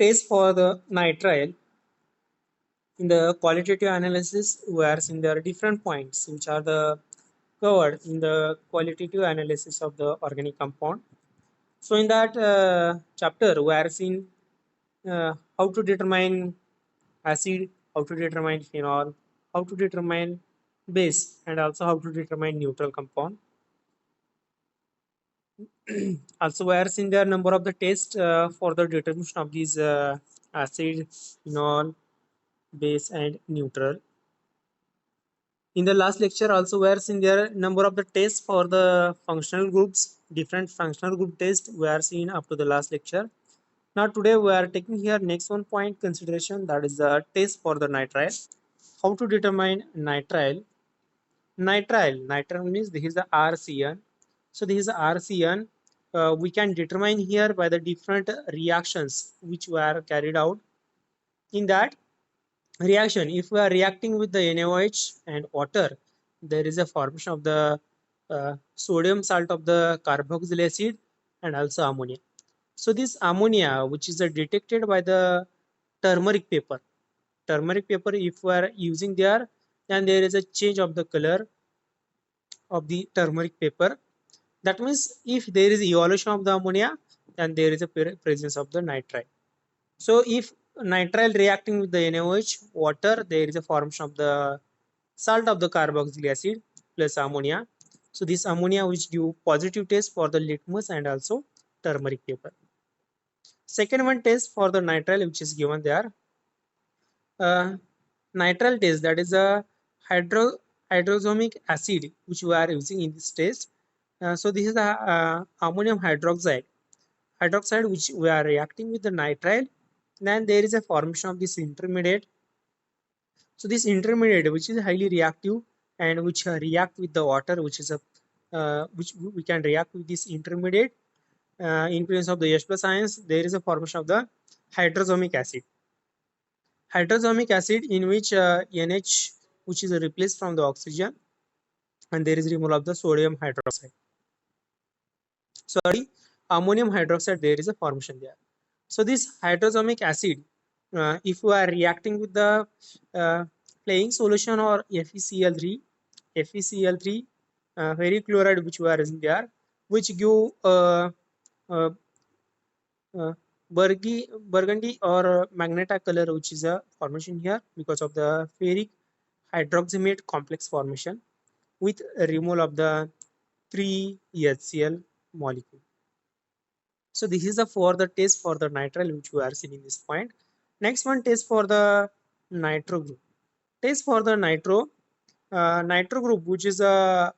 test for the nitrile in the qualitative analysis, we are seeing there are different points which are the covered in the qualitative analysis of the organic compound. So in that chapter, we are seeing how to determine acid, how to determine phenol, how to determine base, and also how to determine neutral compound. Also, we are seeing there number of the tests for the determination of these acid, phenol, base, and neutral. In the last lecture, also we are seeing there number of the tests for the functional groups, different functional group tests we are seeing up to the last lecture. Now today we are taking here next one point consideration, that is the test for the nitrile. How to determine nitrile? Nitrile means this is the RCN. So this is the RCN. We can determine here by the different reactions which were carried out. In that reaction, if we are reacting with the NaOH and water, there is a formation of the sodium salt of the carboxylic acid and also ammonia. So this ammonia, which is detected by the turmeric paper, if we are using there, then there is a change of the color of the turmeric paper. That means if there is evolution of the ammonia, then there is a presence of the nitrile. So if nitrile reacting with the NaOH water, there is a formation of the salt of the carboxylic acid plus ammonia. So this ammonia which give positive test for the litmus and also turmeric paper. Second one test for the nitrile which is given there. Nitrile test, that is a hydrozomic acid which we are using in this test. So this is the ammonium hydroxide which we are reacting with the nitrile. Then there is a formation of this intermediate. So this intermediate which is highly reactive and which react with the water, which is a which we can react with this intermediate. In presence of the H plus ions, there is a formation of the hydrozomic acid. Hydrozomic acid in which NH which is replaced from the oxygen, and there is removal of the sodium hydroxide. Sorry, ammonium hydroxide, there is a formation there. So this hydrozomic acid, if we are reacting with the playing solution or FeCl3, ferric chloride which we are using there, which give uh, burgundy or magenta color, which is a formation here because of the ferric hydroxymate complex formation with removal of the 3HCl molecule. So this is for the test for the nitrile which we are seeing in this point. Next one, test for the nitro group. Test for the nitro group, which is a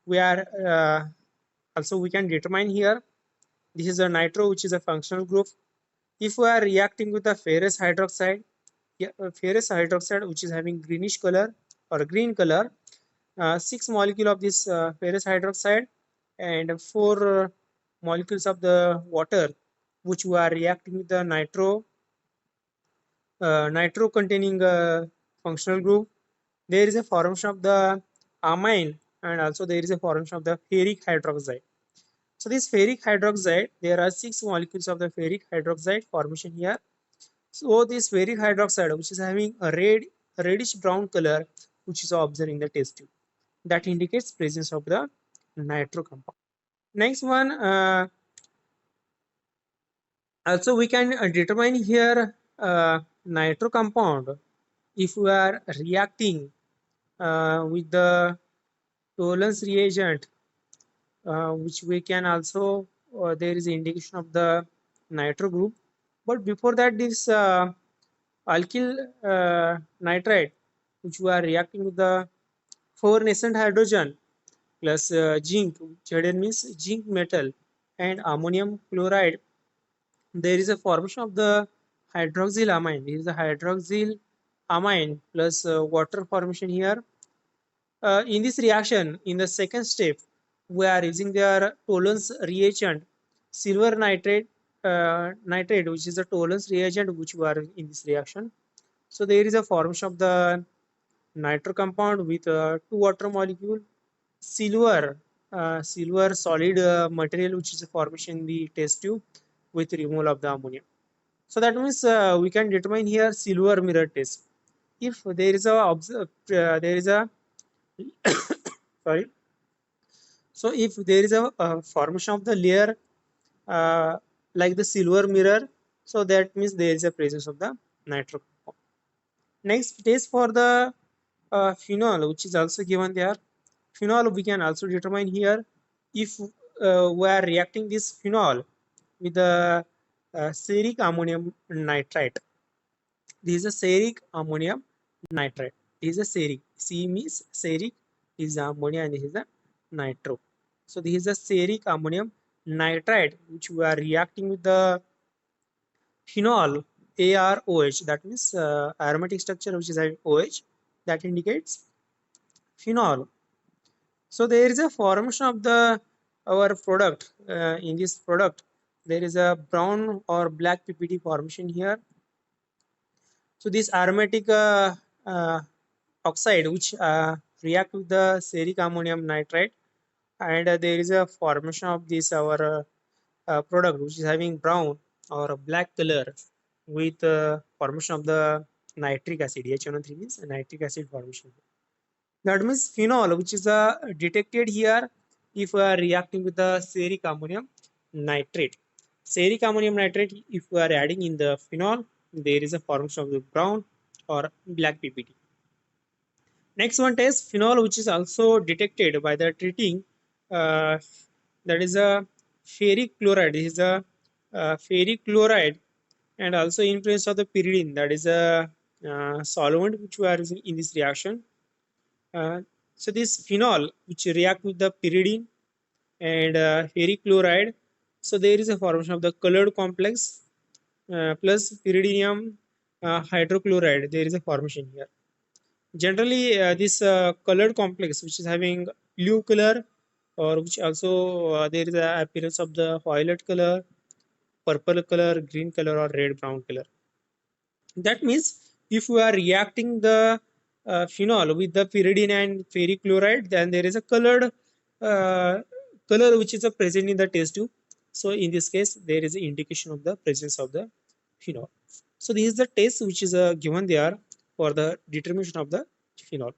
we are also we can determine here. This is a nitro which is a functional group. If we are reacting with the ferrous hydroxide, which is having greenish color or green color, 6 molecule of this ferrous hydroxide and 4 molecules of the water which we are reacting with the nitro containing functional group, there is a formation of the amine and also there is a formation of the ferric hydroxide. So this ferric hydroxide, there are 6 molecules of the ferric hydroxide formation here. So this ferric hydroxide which is having a reddish brown color which is observed in the test tube, that indicates presence of the nitro compound. Next one, also we can determine here nitro compound if we are reacting with the Tollens reagent, which we can also there is indication of the nitro group. But before that, this alkyl nitride, which we are reacting with the 4 nascent hydrogen plus zinc, Zn means zinc metal, and ammonium chloride, there is a formation of the hydroxyl amine. This is the hydroxyl amine plus water formation here. In this reaction, in the second step, we are using their Tollens reagent, silver nitrate, which is a Tollens reagent which we are in this reaction. So there is a formation of the nitro compound with 2 water molecule, silver solid material which is a formation in the test tube with removal of the ammonia. So that means we can determine here silver mirror test. If there is a there is a sorry. So if there is a formation of the layer uh, like the silver mirror, so that means there is a presence of the nitro compound. Next test for the phenol, which is also given there. Phenol we can also determine here if we are reacting this phenol with the ceric ammonium nitrate. This is a ceric ammonium nitrate. This is a ceric. C means ceric, is ammonia, and this is a nitro. So this is a ceric ammonium nitrate which we are reacting with the phenol AROH. That means aromatic structure which is having OH, that indicates phenol. So there is a formation of the our product. In this product there is a brown or black PPT formation here. So this aromatic uh, oxide which react with the ceric ammonium nitrate, and there is a formation of this our product which is having brown or a black color with formation of the nitric acid. HNO3 means nitric acid formation. That means phenol which is detected here if we are reacting with the ceric ammonium nitrate. Ceric ammonium nitrate, if we are adding in the phenol, there is a formation of the brown or black PPT. Next one test phenol which is also detected by the treating uh, that is a ferric chloride. This is a ferric chloride, and also in presence of the pyridine, that is a solvent which we are using in this reaction. So this phenol which react with the pyridine and ferric chloride, so there is a formation of the colored complex plus pyridinium hydrochloride. There is a formation here. Generally, this colored complex which is having blue color, or which also there is a appearance of the violet color, purple color, green color, or red brown color. That means if we are reacting the phenol with the pyridine and ferric chloride, then there is a colored uh, color which is present in the test tube. So in this case, there is an indication of the presence of the phenol. So this is the test which is given there for the determination of the phenol.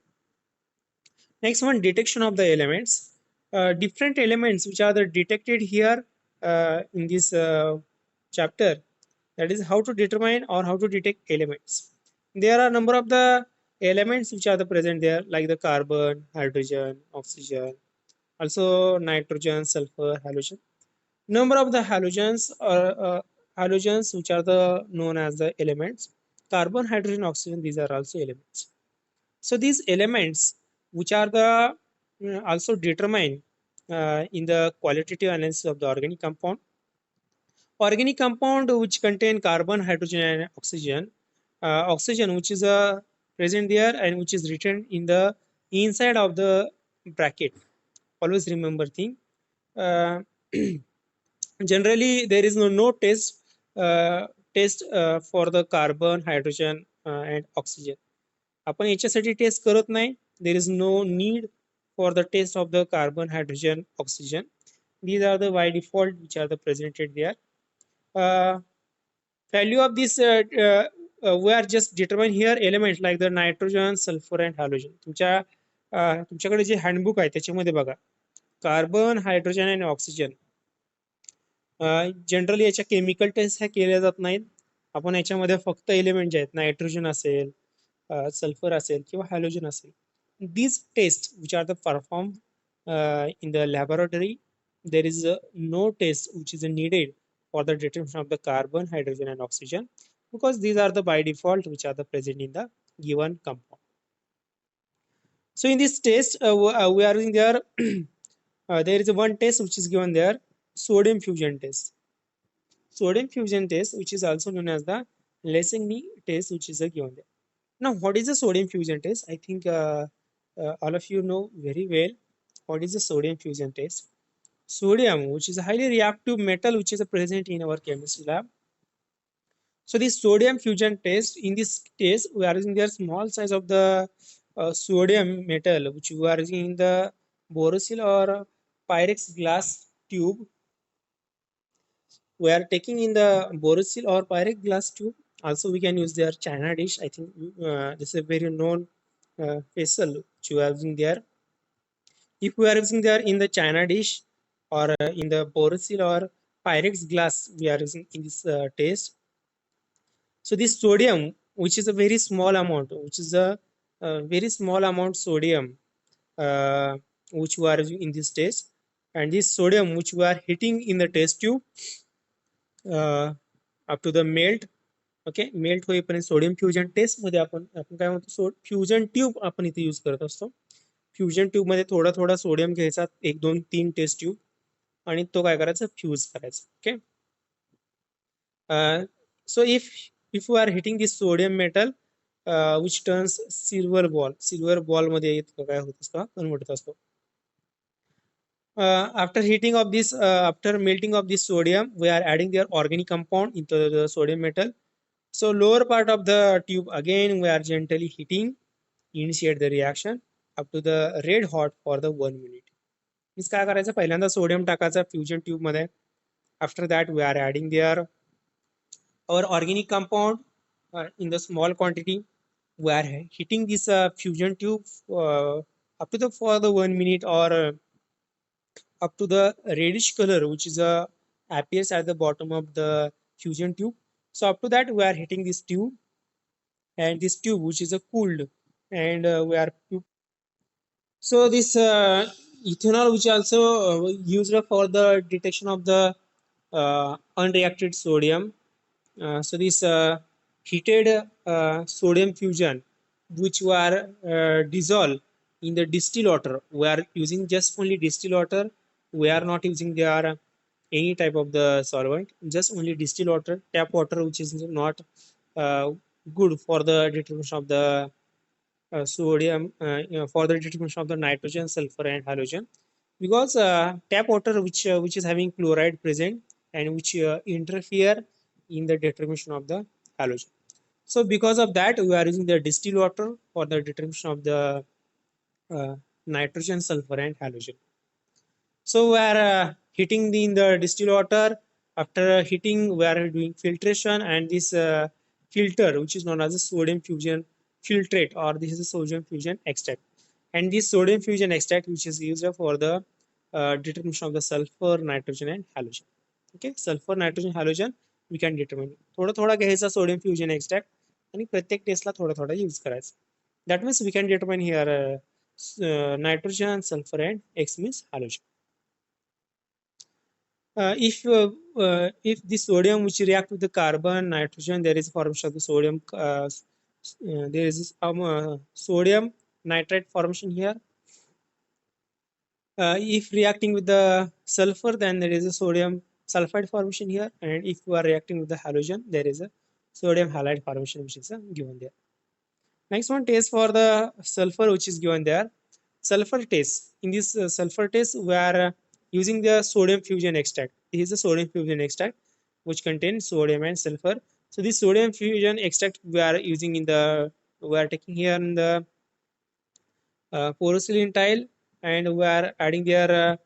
Next one, detection of the elements. Different elements which are the detected here in this chapter, that is how to determine or how to detect elements. There are a number of the elements which are the present there, like the carbon, hydrogen, oxygen, also nitrogen, sulfur, halogen. Number of the halogens are halogens which are the known as the elements. Carbon, hydrogen, oxygen, these are also elements. So these elements which are the also determined in the qualitative analysis of the organic compound. Organic compound which contain carbon, hydrogen, and oxygen. Oxygen which is present there and which is written in the inside of the bracket. Always remember thing. Uh, Generally, there is no test for the carbon, hydrogen, and oxygen. आपण याच्यासाठी test करत नाही. There is no need for the test of the carbon, hydrogen, oxygen. These are the by default which are the presented there. Uh, Value of this we are just determine here elements like the nitrogen, sulfur, and halogen. तुमच्याकडे जे handbook आहे त्याच्यामध्ये बघा carbon, hydrogen आणि oxygen. Generally याच्या chemical test ह्या केल्या जात नाहीत. आपण याच्यामध्ये फक्त एलिमेंट जे आहेत नायट्रोजन असेल, sulfur असेल किंवा halogen असेल. These tests which are the performed in the laboratory, there is no test which is needed for the detection of the carbon, hydrogen, and oxygen, because these are the by default which are the present in the given compound. So in this test we are using there there is one test which is given there, sodium fusion test. Sodium fusion test, which is also known as the Lessing test, which is given there. Now, what is the sodium fusion test? I think all of you know very well what is the sodium fusion test. Sodium, which is a highly reactive metal, which is present in our chemistry lab. So, this sodium fusion test, in this test, we are using the small size of the sodium metal, which we are using in the Borosil or Pyrex glass tube. we are taking in the Borosil or Pyrex glass tube. Also, we can use their China dish. I think this is a very known vessel which we are using there. If we are using there in the China dish or in the Borosil or Pyrex glass, we are using in this taste. So this sodium, which is a very small amount, which is a very small amount sodium, uh, which we are using in this test, and this sodium which we are hitting in the test tube up to the melt. Okay melt होईपर्यंत sodium fusion test मध्ये आपण आपण काय म्हणतो fusion tube आपण इथे use करत असतो. फ्युजन ट्यूब मध्ये थोडा थोडा सोडियम घ्यायचा 1 2 3 टेस्ट ट्यूब आणि तो काय करायचा फ्यूज करायचा. Okay so if you are hitting this sodium metal which turns silver ball मध्ये काय होत असतो कन्वर्ट होत असतो. After heating of this after melting of this sodium, we are adding their organic compound into the sodium metal. So lower part of the tube again we are gently heating, initiate the reaction up to the red hot for the 1 minute. Means काय करायचं पहिल्यांदा sodium टाकायचा fusion tube मध्ये. After that we are adding there our organic compound in the small quantity. We are heating this fusion tube up to the for the 1 minute or up to the reddish color which is appears at the bottom of the fusion tube. So up to that we are hitting this tube, and this tube which is a cooled, and we are so this ethanol which also used for the detection of the unreacted sodium. So this heated sodium fusion which were dissolved in the distilled water, we are using just only distilled water. We are not using their any type of the solvent, just only distilled water, tap water, which is not uh, good for the determination of the sodium, for the determination of the nitrogen, sulfur, and halogen, because tap water which is having chloride present and which interfere in the determination of the halogen. So because of that, we are using the distilled water for the determination of the nitrogen, sulfur, and halogen. So we are heating in the distilled water. After heating, we are doing filtration, and this filter, which is known as a sodium fusion filtrate, or this is a sodium fusion extract. And this sodium fusion extract, which is used for the determination of the sulfur, nitrogen, and halogen. Okay, sulfur, nitrogen, halogen we can determine. थोडा थोडा घ्यायचा sodium fusion extract आणि प्रत्येक टेस्टला थोडा थोडा use करायचा. That means we can determine here nitrogen, sulfur, and X means halogen. If the sodium which react with the carbon, nitrogen, there is formation of the sodium. There is sodium nitrate formation here. If reacting with the sulfur, then there is a sodium sulfide formation here, and if you are reacting with the halogen, there is a sodium halide formation which is given there. Next one, test for the sulfur which is given there. Sulfur test. In this sulfur test, we are using the sodium fusion extract. This is a sodium fusion extract which contains sodium and sulfur. So this sodium fusion extract we are using in the, we are taking here in the porcelain tile, and we are adding their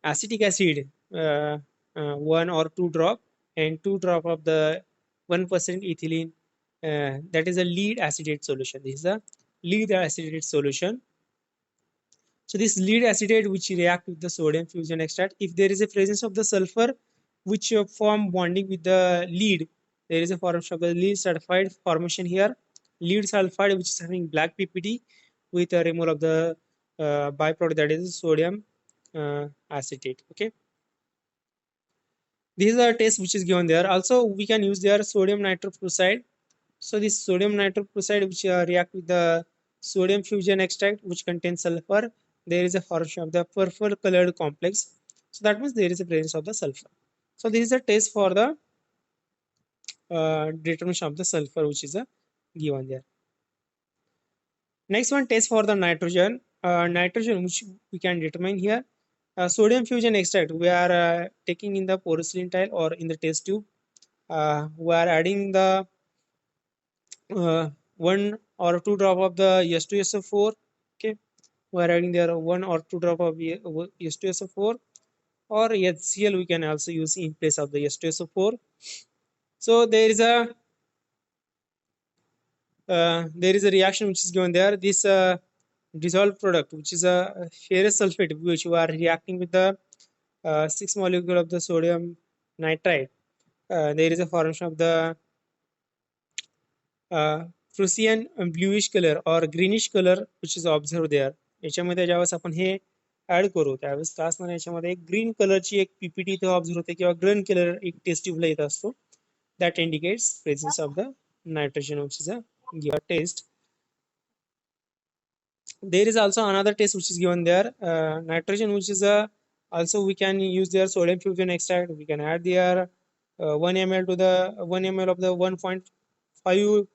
acetic acid, 1 or 2 drop, and 2 drop of the 1% ethylene. That is a lead acetate solution. This is a lead acetate solution. So this lead acetate which react with the sodium fusion extract, if there is a presence of the sulfur which form bonding with the lead, there is a formation of the lead sulfide formation here. Lead sulfide which is having black PPT with a removal of the byproduct, that is sodium acetate. Okay, this is a test which is given there. Also we can use their sodium nitroprusside. So this sodium nitroprusside which react with the sodium fusion extract which contains sulfur, there is a formation of the purple colored complex. So that means there is a presence of the sulfur. So this is a test for the determination of the sulfur which is given there. Next one, test for the nitrogen. Nitrogen which we can determine here. Sodium fusion extract we are taking in the porcelain tile or in the test tube. We are adding the 1 or 2 drop of the S2SO4. Okay, we are adding there 1 or 2 drop of S2SO4, or HCl we can also use in place of the H2SO4. So there is a reaction which is given there. This dissolved product, which is a ferrous sulfate, which we are reacting with the 6 molecule of the sodium nitrite. There is a formation of the Prussian bluish color or greenish color which is observed there. याच्यामध्ये ज्यावेळेस आपण हे add करू त्यावेळेस काय असणार याच्यामध्ये एक green कलरची एक पीपीटी इथे ऑब्झर्व होते किंवा ग्रीन कलर एक टेस्ट ट्यूबला येत असतो. That indicates presence of the nitrogen, which is a given test. There is also another test which is given there. Nitrogen, which is a also we can use their sodium fusion extract. We can add their 1 ml to the 1 ml of the 1.5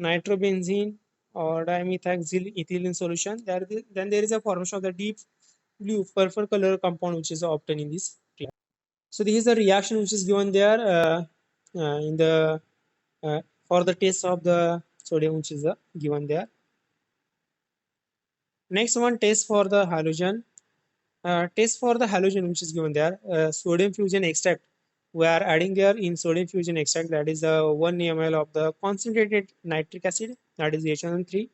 nitrobenzene or dimethoxyl ethylene solution. Then there is a formation of the deep blue purple color compound which is obtained in this reaction. So this is the reaction which is given there in the for the test of the sodium which is given there. Next one, test for the halogen. Test for the halogen which is given there. Sodium fusion extract. We are adding there in sodium fusion extract, that is 1 ml of the concentrated nitric acid, that is HNO3.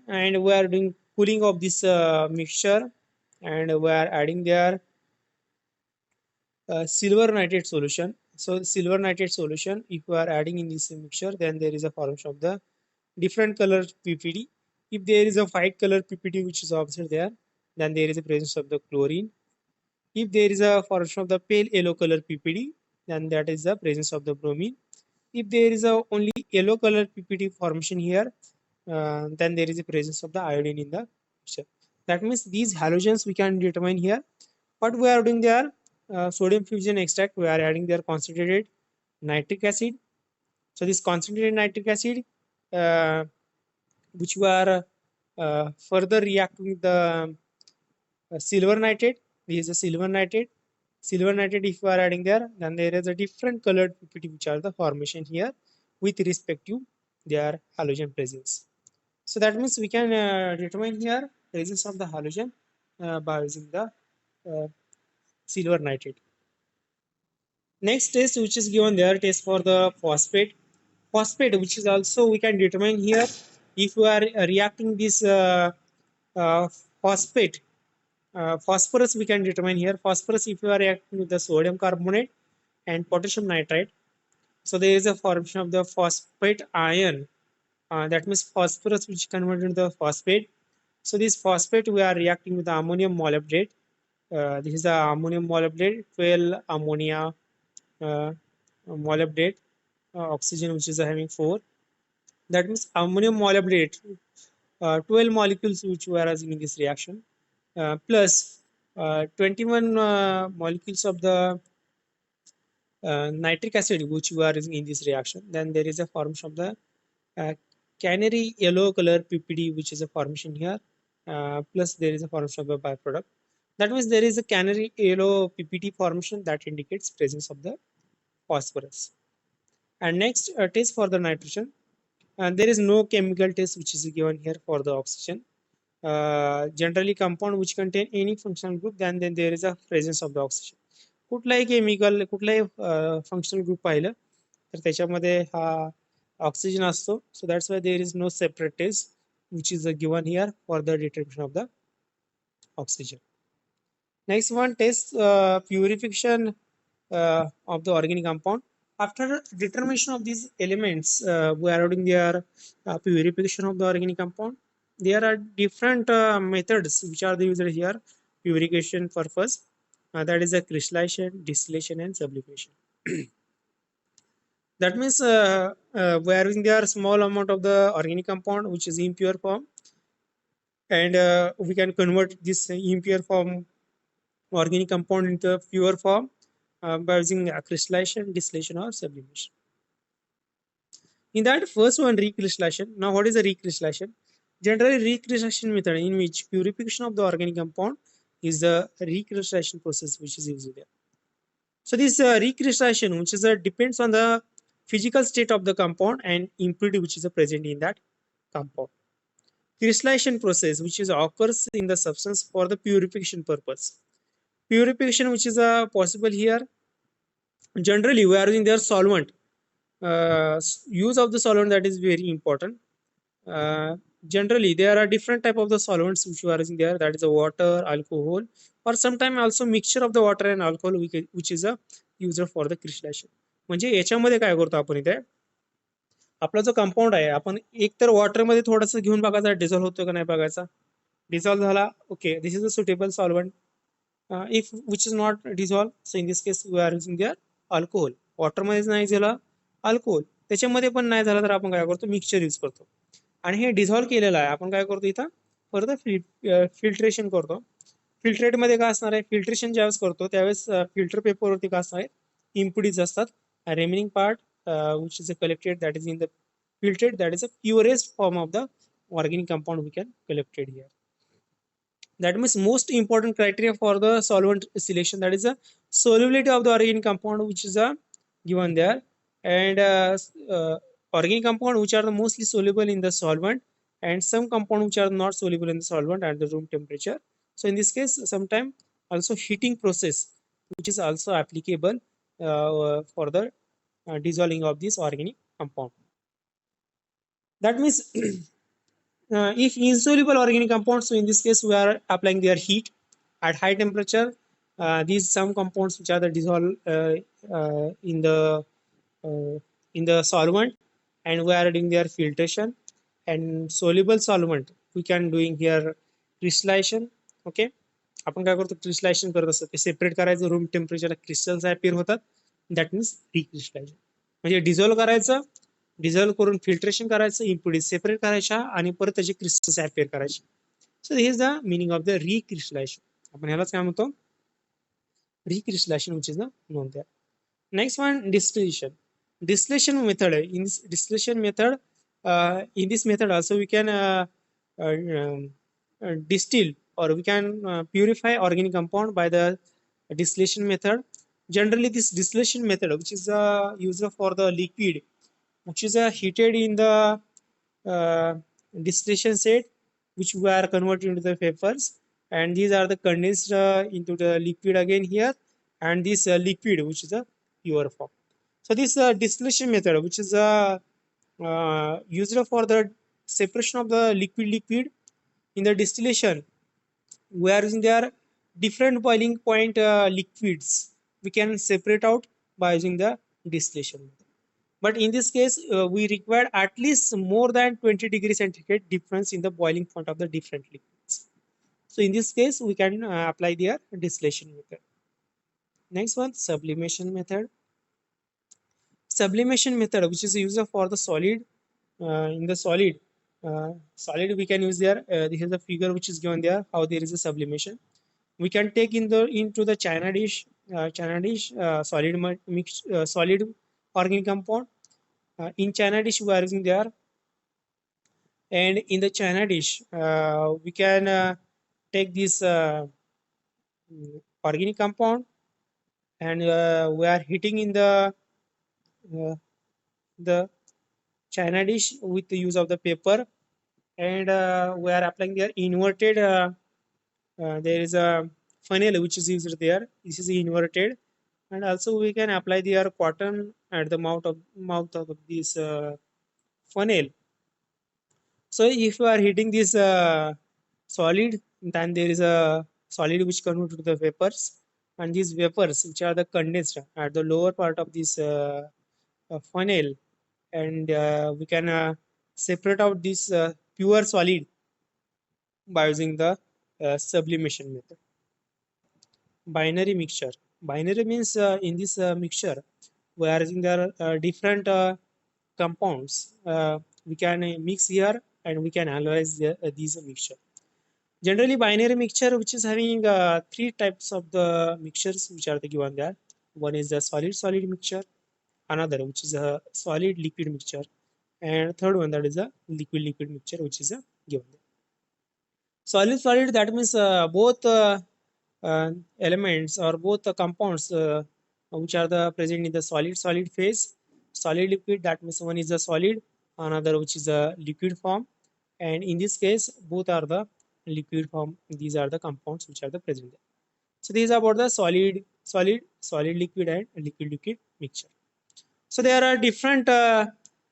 And we are doing cooling of this mixture, and we are adding there silver nitrate solution. So silver nitrate solution, if we are adding in this mixture, then there is a formation of the different color PPD. If there is a white color PPD which is observed there, then there is a presence of the chlorine. If there is a formation of the pale yellow color PPD, then that is the presence of the bromine. If there is a only yellow color PPD formation here, then there is a presence of the iodine in the mixture. That means these halogens we can determine here. What we are doing there, sodium fusion extract, we are adding their concentrated nitric acid. So this concentrated nitric acid, which we are further reacting with the silver nitrate. This is a silver nitrate. Silver nitrate, if you are adding there, then there is a different colored PPT which are the formation here with respect to their halogen presence. So that means we can determine here presence of the halogen by using the silver nitrate. Next test which is given there, test for the phosphate. Phosphate, which is also we can determine here if we are reacting this phosphate. Phosphorus we can determine here. Phosphorus, if you are reacting with the sodium carbonate and potassium nitrate, so there is a formation of the phosphate ion. That means phosphorus which converted into the phosphate. So this phosphate we are reacting with the ammonium molybdate. This is the ammonium molybdate, 12 ammonia molybdate, oxygen which is having 4. That means ammonium molybdate, 12 molecules which we are using in this reaction, plus 21 molecules of the nitric acid which we are using in this reaction. Then there is a formation of the canary yellow color PPD which is a formation here, plus there is a formation of a byproduct. That means there is a canary yellow PPT formation that indicates presence of the phosphorus. And next, test for the nitrogen. And there is no chemical test which is given here for the oxygen. Generally compound which contain any functional group, then there is a presence of the oxygen. कुठलाही chemical कुठलाही functional group पाहिलं तर त्याच्यामध्ये हा oxygen असतो. So that's why there is no separate test which is given here for the determination of the oxygen. Next one, test purification of the organic compound. After determination of these elements, we are doing their purification of the organic compound. There are different methods which are used here purification purpose. That is a crystallization, distillation, and sublimation. That means we are using there small amount of the organic compound which is impure form, and we can convert this impure form organic compound into a pure form by using crystallization, distillation, or sublimation. In that first one, recrystallization. Now, what is a recrystallization? Generally, recrystallization method in which purification of the organic compound is the recrystallization process which is used there. So this recrystallization, which is depends on the physical state of the compound and impurity which is present in that compound. Crystallization process which is occurs in the substance for the purification purpose. Purification which is possible here. Generally we are using their solvent. Use of the solvent, that is very important. uh, Generally there are different type of the solvents which you are using there, that is a water, alcohol, or sometimes also mixture of the water and alcohol which is a user for the crystallization. म्हणजे याच्यामध्ये काय करतो आपण इथे, आपला जो compound आहे आपण एक तर वॉटरमध्ये थोडंसं घेऊन बघायचा डिझॉल्व्ह होतो का नाही बघायचा. डिझॉल्व्ह झाला, okay, this is a suitable solvent. If which is not dissolve, so in this case we are using there alcohol. वॉटरमध्येच नाही झाला अल्कोहोल, त्याच्यामध्ये पण नाही झाला तर आपण काय करतो, मिक्सचर यूज करतो. आणि हे डिझॉल्व्ह केलेलं आहे आपण काय करतो इथं फर्दर फिल्ट्रेशन करतो. फिल्ट्रेटमध्ये काय असणार आहे, फिल्ट्रेशन ज्यावेळेस करतो त्यावेळेस फिल्टर पेपरवरती काय असणार आहे, इम्प्युरिटीज असतात. Remaining part which is collected, that is in the filtrate, that is a purest form of the organic compound we can collected here. That means most important criteria for the solvent selection, that is the solubility of the organic compound which is given there, and organic compound which are the mostly soluble in the solvent, and some compound which are not soluble in the solvent at the room temperature. So in this case sometime also heating process which is also applicable for the dissolving of this organic compound. That means if insoluble organic compounds, so in this case we are applying their heat at high temperature. These some compounds which are the dissolved uh, in the solvent, and we are doing their filtration. And soluble solvent we can doing here crystallization. Okay, आपण काय करतो, crystallisation करत असतो, ते separate करायचं, room टेम्परेचरला crystals appear होतात, that means रिक्रिस्टलायझेशन. म्हणजे dissolve करायचं, डिझॉल्व्ह करून फिल्ट्रेशन करायचं, इम्प्युरिटीज सेपरेट करायच्या आणि परत त्याचे क्रिस्टल्स अपीयर करायचे. So this is the meaning of the recrystallization. आपण ह्यालाच काय म्हणतो, recrystallization which is the known there. Next one, distillation. Distillation method. In this distillation method, in this method also we can distill, or we can purify organic compound by the distillation method. Generally, this distillation method, which is used for the liquid, which is heated in the distillation set, which we are converted into the vapors, and these are the condensed into the liquid again here, and this liquid which is a pure form. So this distillation method, which is used for the separation of the liquid. In the distillation, we are using their different boiling point liquids. We can separate out by using the distillation method. But in this case, we require at least more than 20 degrees centigrade difference in the boiling point of the different liquids. So in this case, we can apply their distillation method. Next one, sublimation method. Sublimation method, which is used for the solid. In the solid we can use there. This is the figure which is given there, how there is a sublimation. We can take into the china dish, solid mix, solid organic compound. In china dish we are using there, and in the china dish we can take this organic compound, and we are heating in the china dish with the use of the paper, and we are applying their inverted. There is a funnel which is used there. This is inverted, and also we can apply their cotton at the mouth of this funnel. So if you are heating this solid, then there is a solid which converted to the vapors, and these vapors which are the condensed at the lower part of this funnel, and we can separate out this pure solid by using the sublimation method. Binary mixture. Binary means in this mixture we are using the different compounds. We can mix here and we can analyze these mixture. Generally, binary mixture which is having three types of the mixtures which are given there. One is the solid mixture, another which is a solid liquid mixture, and third one, that is a liquid mixture which is given there. Solid, that means both elements, or both the compounds which are the present in the solid phase. Solid liquid, that means one is a solid, another which is a liquid form, and in this case both are the liquid form. These are the compounds which are the present there. So these are about the solid liquid and liquid mixture. So there are different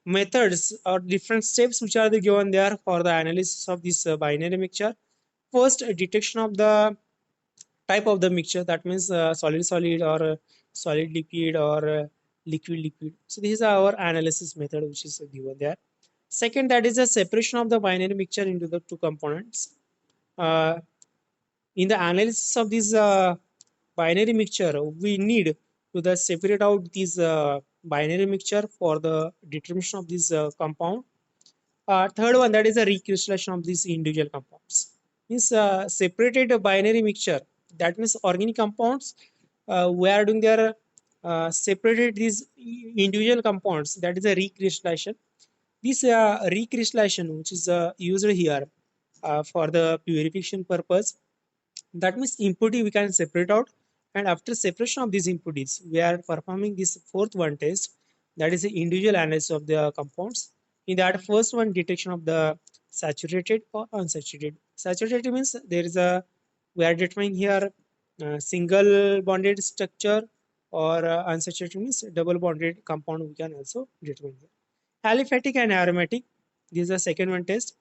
methods or different steps which are given there for the analysis of this binary mixture. First, detection of the type of the mixture, that means solid solid or solid liquid or liquid liquid. So this is our analysis method which is given there. Second, that is the separation of the binary mixture into the two components. uh, in the analysis of this binary mixture, we need to the separate out this binary mixture for the determination of this compound. Third one, that is the recrystallization of these individual compounds. Means separated binary mixture. That means organic compounds. We are doing their separated these individual compounds. That is a recrystallization. This recrystallization, which is used here for the purification purpose. That means impurity we can separate out, and after separation of these impurities, we are performing this fourth one test, that is the individual analysis of the compounds. In that first one, detection of the saturated or unsaturated. Saturated means there is a, we are determining here single bonded structure, or unsaturated means double bonded compound we can also determine here. Aliphatic and aromatic, this is the second one test.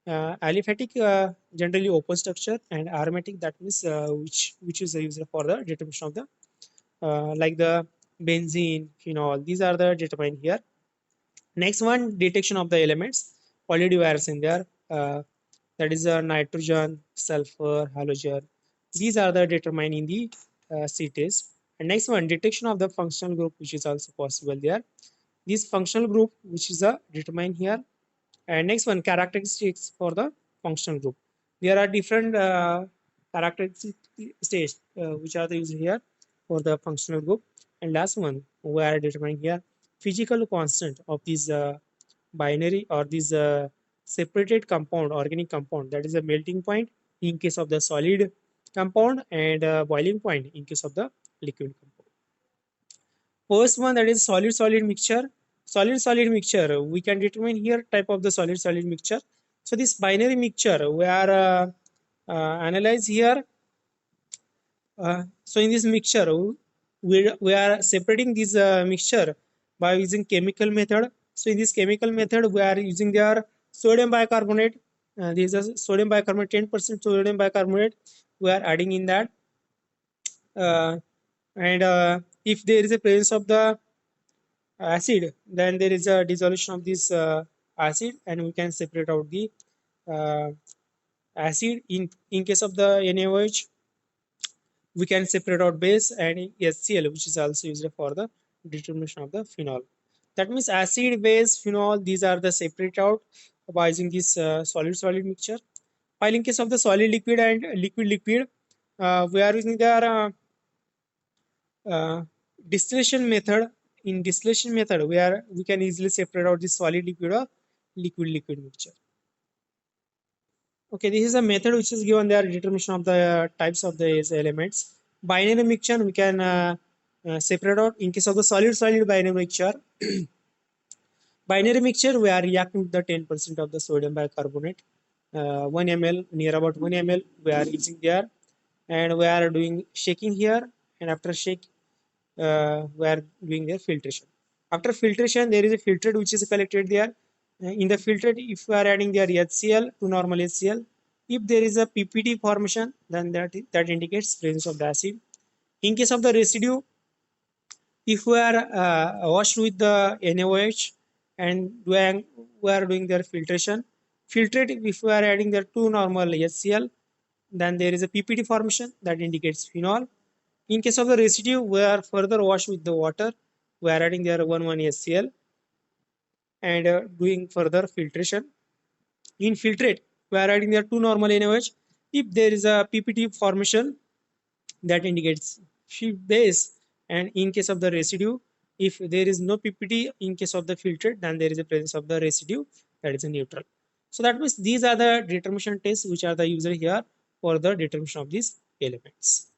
Aliphatic generally open structure, and aromatic, that means which is used for the determination of the like the benzene, phenol. These are the determined here. Next one, detection of the elements. Already we are in there. That is nitrogen, sulfur, halogen. These are the determined in the C test. And next one, detection of the functional group, which is also possible there. This functional group, which is determined here. And next one, characteristics for the functional group. There are different characteristics which are used here for the functional group. And last one, we are determining here physical constant of this binary or this separated compound, organic compound. That is a melting point in case of the solid compound, and boiling point in case of the liquid compound. First one, that is solid solid mixture. Solid solid mixture, we can determine here type of the solid solid mixture. So this binary mixture we are analyze here. So in this mixture, we are separating this mixture by using chemical method. So in this chemical method, we are using their sodium bicarbonate. This is sodium bicarbonate, 10% sodium bicarbonate. We are adding in that, and if there is a presence of the acid, then there is a dissolution of this acid, and we can separate out the uh, acid. In case of the NaOH, we can separate out base, and HCl, which is also used for the determination of the phenol. That means acid, base, phenol, these are the separate out by using this solid solid mixture. While in case of the solid liquid and liquid liquid, we are using their uh, distillation method. In distillation method, we can easily separate out the solid liquid or liquid liquid mixture. Okay, this is a method which is given there, determination of the types of these elements. Binary mixture we can separate out. In case of the solid solid binary mixture, we are reacting with the 10% of the sodium bicarbonate. 1 ml, near about 1 ml, we are using there, and we are doing shaking here, and after shake, we are doing their filtration. After filtration, there is a filtrate which is collected there. In the filtrate, if we are adding their HCl to normal HCl, if there is a PPT formation, then that indicates presence of the acid. In case of the residue, if we are washed with the NaOH, and we are doing their filtration, filtrate, if we are adding their two normal HCl, then there is a PPT formation that indicates phenol. In case of the residue, we are further washed with the water. We are adding there 1 HCl, and doing further filtration. In filtrate, we are adding there two normal NaOH. If there is a PPT formation, that indicates base, and in case of the residue, if there is no PPT in case of the filtrate, then there is a presence of the residue, that is a neutral. So that means these are the determination tests which are the user here for the determination of these elements.